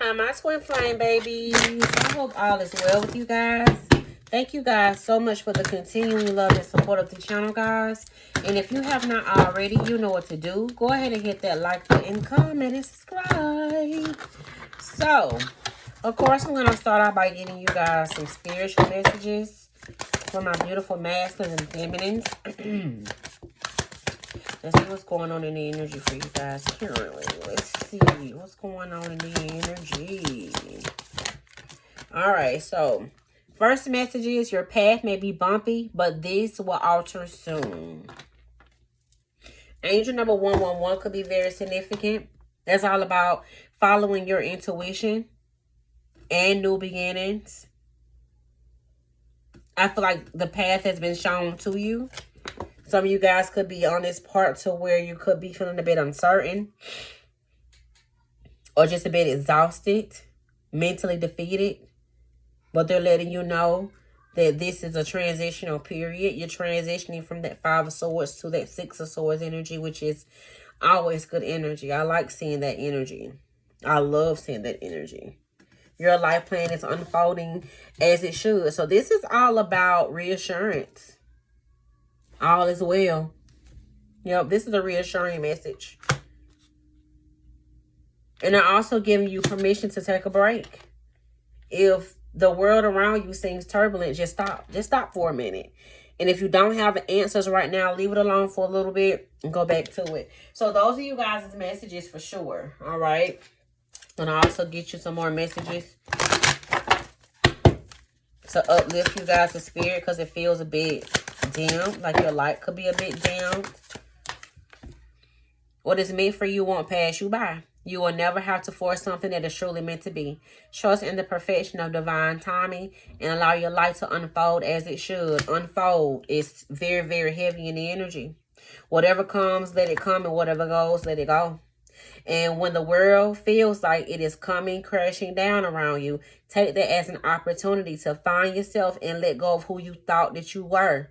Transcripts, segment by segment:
Hi, my twin flame babies. I hope all is well with you guys. Thank you guys so much for the continuing love and support of the channel, guys. And if you have not already, you know what to do. Go ahead and hit that like button, comment, and subscribe. So, of course, I'm going to start out by getting you guys some spiritual messages for my beautiful masculines and feminines. Let's see what's going on in the energy for you guys currently. Let's see what's going on in the energy. Alright, so first message is your path may be bumpy, but this will alter soon. Angel number 111 could be very significant. That's all about following your intuition and new beginnings. I feel like the path has been shown to you. Some of you guys could be on this part to where you could be feeling a bit uncertain or just a bit exhausted, mentally defeated. But they're letting you know that this is a transitional period. You're transitioning from that 5 of Swords to that 6 of Swords energy, which is always good energy. I like seeing that energy. I love seeing that energy. Your life plan is unfolding as it should. So this is all about reassurance. All is well. Yep, this is a reassuring message. And they're also giving you permission to take a break. If the world around you seems turbulent, just stop. Just stop for a minute. And if you don't have the answers right now, leave it alone for a little bit and go back to it. So those are you guys' messages for sure. All right. And I'll also get you some more messages to uplift you guys' spirit because it feels a bit dim, like your light could be a bit dim. What is meant for you won't pass you by. You will never have to force something that is truly meant to be. Trust in the perfection of divine timing and allow your light to unfold as it should. Unfold is very, very heavy in the energy. Whatever comes, let it come, and whatever goes, let it go. And when the world feels like it is coming crashing down around you, take that as an opportunity to find yourself and let go of who you thought that you were.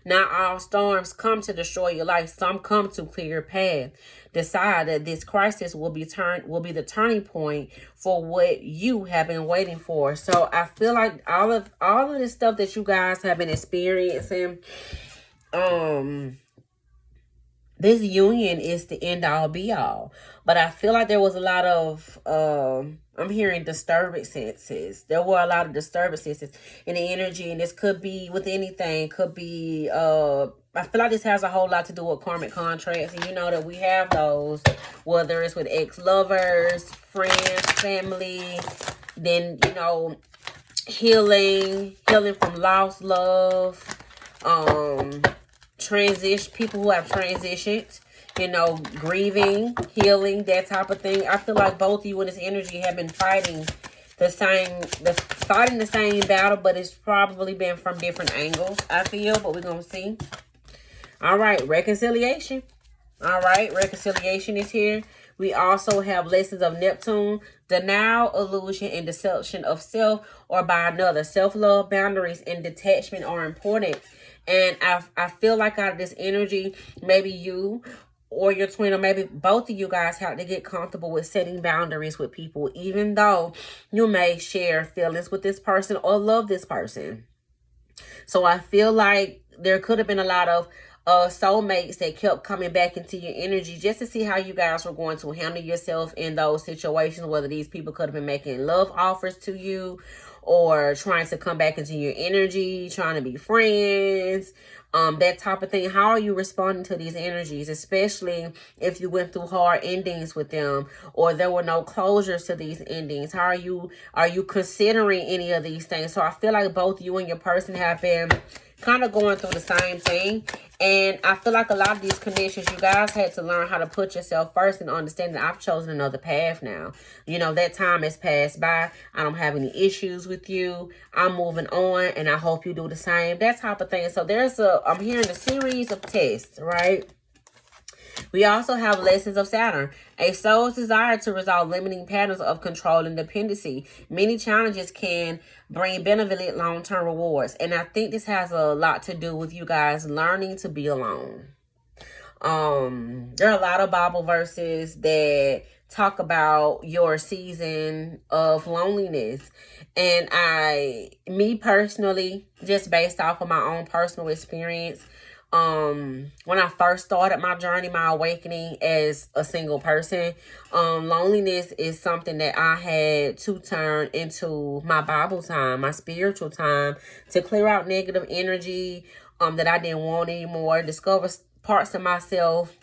Not all storms come to destroy your life. Some come to clear your path. Decide that this crisis will be the turning point for what you have been waiting for. So I feel like all of this stuff that you guys have been experiencing, this union is the end all be all. But I feel like there was a lot of, I'm hearing disturbances. There were a lot of disturbances in the energy. And this could be with anything. Could be, I feel like this has a whole lot to do with karmic contracts. And you know that we have those. Whether it's with ex-lovers, friends, family. Then, you know, healing from lost love. People who have transitioned, you know, grieving, healing, that type of thing. I feel like both of you in this energy have been fighting the same battle, but it's probably been from different angles, I feel, but we're gonna see. All right, reconciliation. All right, reconciliation is here. We also have lessons of Neptune, denial, illusion, and deception of self or by another. Self-love, boundaries, and detachment are important. And I feel like out of this energy, maybe you or your twin, or maybe both of you guys have to get comfortable with setting boundaries with people, even though you may share feelings with this person or love this person. So I feel like there could have been a lot of soulmates that kept coming back into your energy just to see how you guys were going to handle yourself in those situations, whether these people could have been making love offers to you or trying to come back into your energy, trying to be friends, that type of thing. How are you responding to these energies, especially if you went through hard endings with them or there were no closures to these endings? How are you considering any of these things? So I feel like both you and your person have been kind of going through the same thing. And I feel like a lot of these connections, you guys had to learn how to put yourself first and understand that I've chosen another path now. You know, that time has passed by. I don't have any issues with you. I'm moving on, and I hope you do the same. That type of thing. So I'm hearing a series of tests, right? We also have lessons of Saturn, a soul's desire to resolve limiting patterns of control and dependency. Many challenges can bring benevolent long-term rewards. And I think this has a lot to do with you guys learning to be alone. There are a lot of Bible verses that talk about your season of loneliness. And me personally, just based off of my own personal experience, when I first started my journey, my awakening as a single person, loneliness is something that I had to turn into my Bible time, my spiritual time, to clear out negative energy that I didn't want anymore, discover parts of myself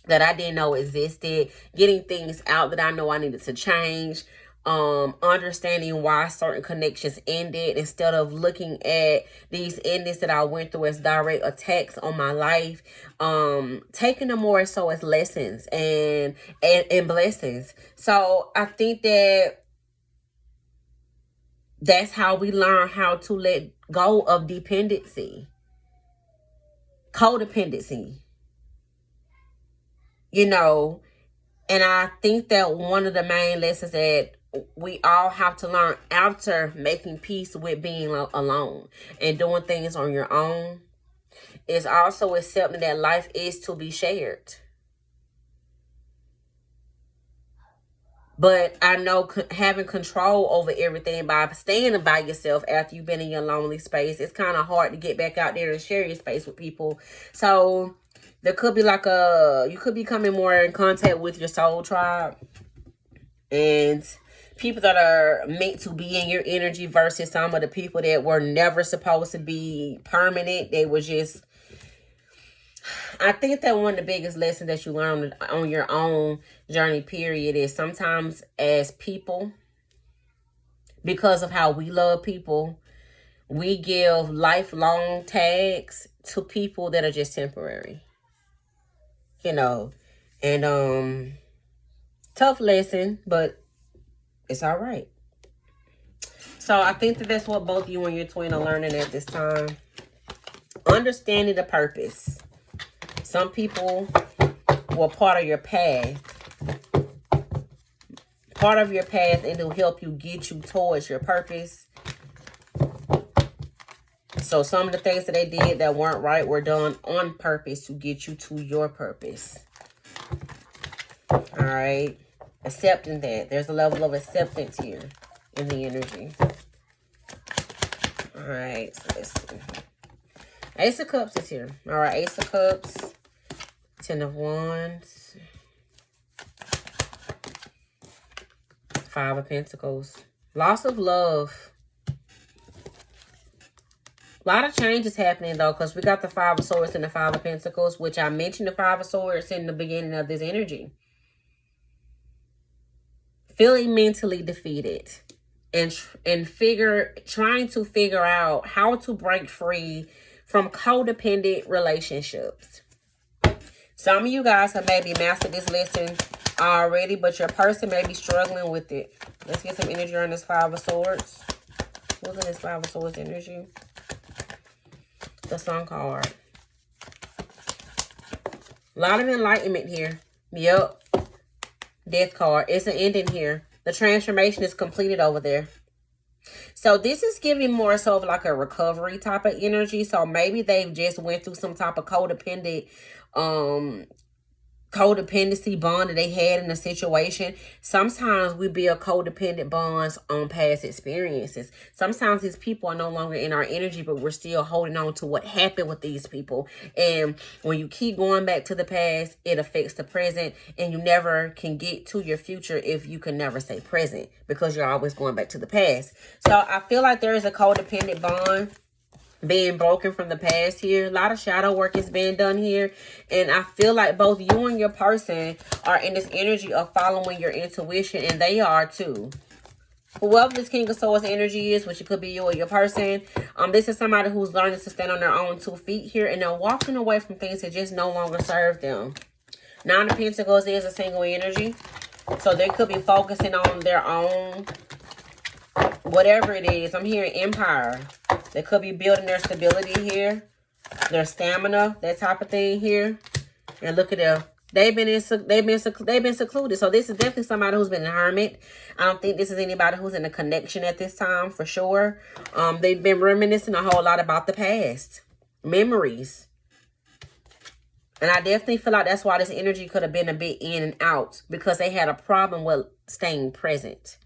that I didn't know existed, getting things out that I know I needed to change, understanding why certain connections ended, instead of looking at these endings that I went through as direct attacks on my life, taking them more so as lessons and blessings. So I think that that's how we learn how to let go of dependency, codependency, you know. And I think that one of the main lessons that we all have to learn after making peace with being alone and doing things on your own is also accepting that life is to be shared. But I know having control over everything by staying by yourself after you've been in your lonely space, it's kind of hard to get back out there and share your space with people. So there could be you could be coming more in contact with your soul tribe and people that are meant to be in your energy versus some of the people that were never supposed to be permanent. They were just, I think that one of the biggest lessons that you learn on your own journey period is sometimes as people, because of how we love people, we give lifelong tags to people that are just temporary. You know, and tough lesson, but it's all right. So I think that that's what both you and your twin are learning at this time. Understanding the purpose. Some people were part of your path. Part of your path, and it'll help you get you towards your purpose. So some of the things that they did that weren't right were done on purpose to get you to your purpose. All right. Accepting that. There's a level of acceptance here in the energy. All right. So let's see. Ace of Cups is here. All right. Ace of Cups. 10 of Wands. 5 of Pentacles. Loss of love. A lot of changes happening, though, because we got the 5 of Swords and the 5 of Pentacles, which I mentioned the 5 of Swords in the beginning of this energy. Feeling mentally defeated and trying to figure out how to break free from codependent relationships. Some of you guys have maybe mastered this lesson already, but your person may be struggling with it. Let's get some energy on this 5 of Swords. What's in this 5 of Swords energy? The Sun card. A lot of enlightenment here. Yep. Death card. It's an ending here. The transformation is completed over there. So this is giving more so of like a recovery type of energy. So maybe they've just went through some type of codependency bond that they had in a situation. Sometimes we build codependent bonds on past experiences. Sometimes these people are no longer in our energy, but we're still holding on to what happened with these people. And when you keep going back to the past, it affects the present, and you never can get to your future if you can never stay present because you're always going back to the past. So I feel like there is a codependent bond being broken from the past here. A lot of shadow work is being done here. And I feel like both you and your person are in this energy of following your intuition. And they are too. Whoever this King of Swords energy is, which it could be you or your person. This is somebody who's learning to stand on their own 2 feet here. And they're walking away from things that just no longer serve them. 9 of Pentacles is a single energy. So they could be focusing on their own, whatever it is. I'm hearing Empire. They could be building their stability here, their stamina, that type of thing here. And look at them. They've been secluded. So this is definitely somebody who's been a hermit. I don't think this is anybody who's in a connection at this time for sure. They've been reminiscing a whole lot about the past, memories. And I definitely feel like that's why this energy could have been a bit in and out, because they had a problem with staying present.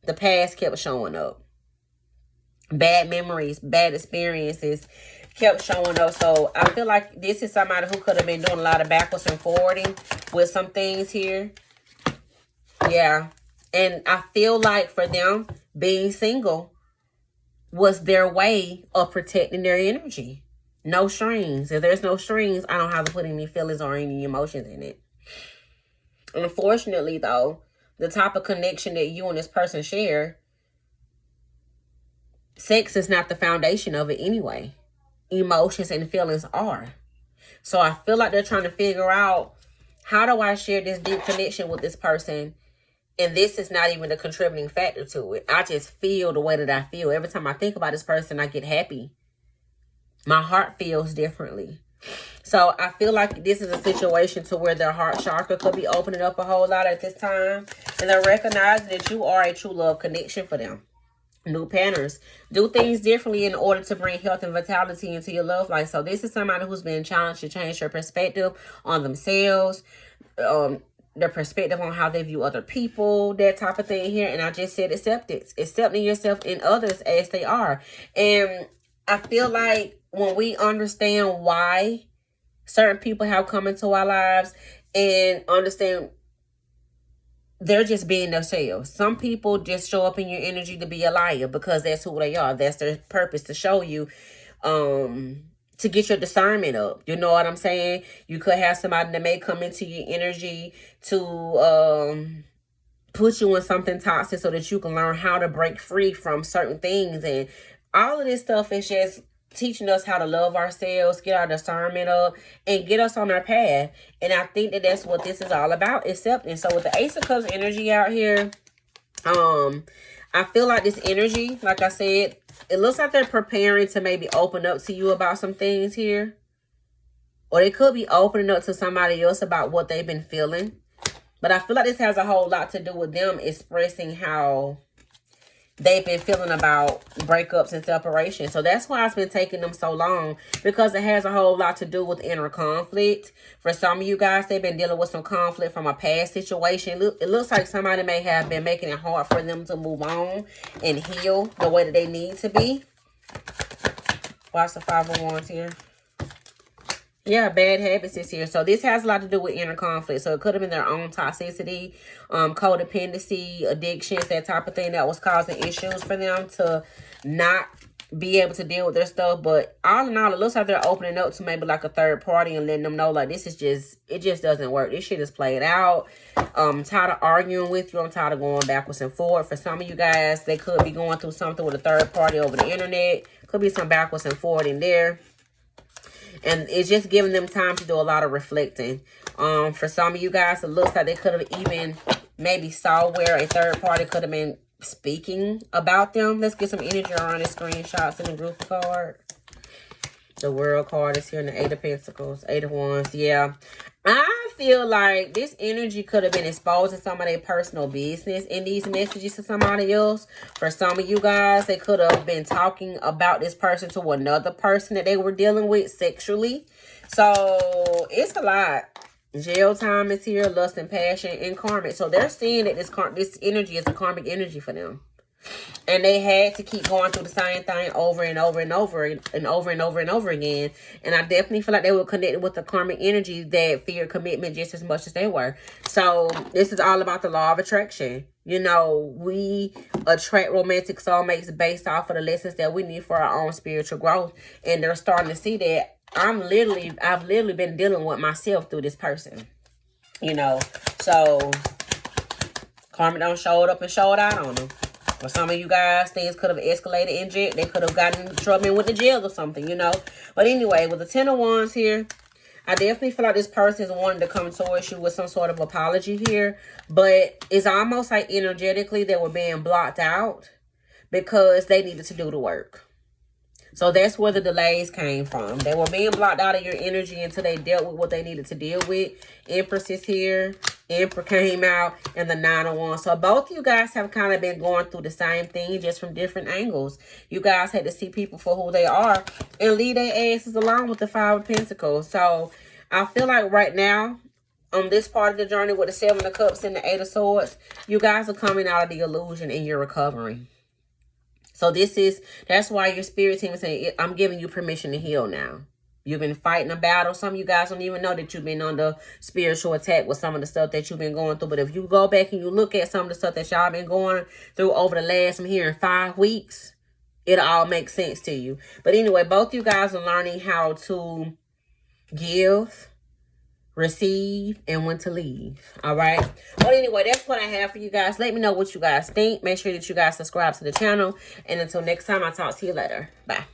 The past kept showing up. Bad memories, bad experiences kept showing up. So I feel like this is somebody who could have been doing a lot of backwards and forwarding with some things here. Yeah. And I feel like for them, being single was their way of protecting their energy. No strings. If there's no strings, I don't have to put any feelings or any emotions in it. Unfortunately, though, the type of connection that you and this person share, sex is not the foundation of it anyway. Emotions and feelings are. So I feel like they're trying to figure out, how do I share this deep connection with this person? And this is not even a contributing factor to it. I just feel the way that I feel. Every time I think about this person, I get happy. My heart feels differently. So I feel like this is a situation to where their heart chakra could be opening up a whole lot at this time. And they're recognizing that you are a true love connection for them. New patterns. Do things differently in order to bring health and vitality into your love life. So this is somebody who's been challenged to change their perspective on themselves. Their perspective on how they view other people. That type of thing here. And I just said acceptance. Accepting yourself and others as they are. And I feel like when we understand why certain people have come into our lives and understand they're just being themselves. Some people just show up in your energy to be a liar because that's who they are. That's their purpose, to show you, to get your discernment up. You know what I'm saying? You could have somebody that may come into your energy to put you in something toxic so that you can learn how to break free from certain things. And all of this stuff is just teaching us how to love ourselves, get our discernment up, and get us on our path. And I think that that's what this is all about, acceptance. So with the Ace of Cups energy out here, I feel like this energy, like I said, it looks like they're preparing to maybe open up to you about some things here. Or they could be opening up to somebody else about what they've been feeling. But I feel like this has a whole lot to do with them expressing how they've been feeling about breakups and separation. So that's why it's been taking them so long, because it has a whole lot to do with inner conflict. For some of you guys, they've been dealing with some conflict from a past situation. It looks like somebody may have been making it hard for them to move on and heal the way that they need to be. Watch the Five of Wands here. Yeah, bad habits is here. So this has a lot to do with inner conflict. So it could have been their own toxicity, codependency, addictions, that type of thing that was causing issues for them to not be able to deal with their stuff. But all in all, it looks like they're opening up to maybe like a third party and letting them know, like, this is just, it just doesn't work. This shit is played out. I'm tired of arguing with you. I'm tired of going backwards and forward. For some of you guys, they could be going through something with a third party over the internet. Could be some backwards and forward in there. And it's just giving them time to do a lot of reflecting. For some of you guys, it looks like they could have even maybe saw where a third party could have been speaking about them. Let's get some energy around the screenshots in the group card. The World card is here in the Eight of Pentacles. Eight of Wands. Yeah. I feel like this energy could have been exposing some of their personal business in these messages to somebody else. For some of you guys, they could have been talking about this person to another person that they were dealing with sexually. So it's a lot. Jail time is here, lust and passion, and karmic. So they're seeing that this energy is a karmic energy for them. And they had to keep going through the same thing over and over and over and over and over and over again. And I definitely feel like they were connected with the karmic energy that feared commitment just as much as they were. So this is all about the law of attraction. You know, we attract romantic soulmates based off of the lessons that we need for our own spiritual growth. And they're starting to see that I've literally been dealing with myself through this person. You know, so karma done showed up and showed out on them. For some of you guys, things could have escalated in jail. They could have gotten in trouble and went to jail or something, you know. But anyway, with the Ten of Wands here, I definitely feel like this person is wanting to come towards you with some sort of apology here. But it's almost like energetically they were being blocked out because they needed to do the work. So that's where the delays came from. They were being blocked out of your energy until they dealt with what they needed to deal with. Empress is here. Emperor came out, and the Nine of Wands. So both you guys have kind of been going through the same thing, just from different angles. You guys had to see people for who they are and leave their asses alone with the Five of Pentacles. So I feel like right now, on this part of the journey with the 7 of Cups and the 8 of Swords, you guys are coming out of the illusion and you're recovering. So that's why your spirit team is saying, I'm giving you permission to heal now. You've been fighting a battle. Some of you guys don't even know that you've been under spiritual attack with some of the stuff that you've been going through. But if you go back and you look at some of the stuff that y'all been going through over the last, I'm hearing 5 weeks, it'll all make sense to you. But anyway, both you guys are learning how to give, receive, and when to leave. All right. But anyway, that's what I have for you guys. Let me know what you guys think. Make sure that you guys subscribe to the channel. And until next time, I'll talk to you later. Bye.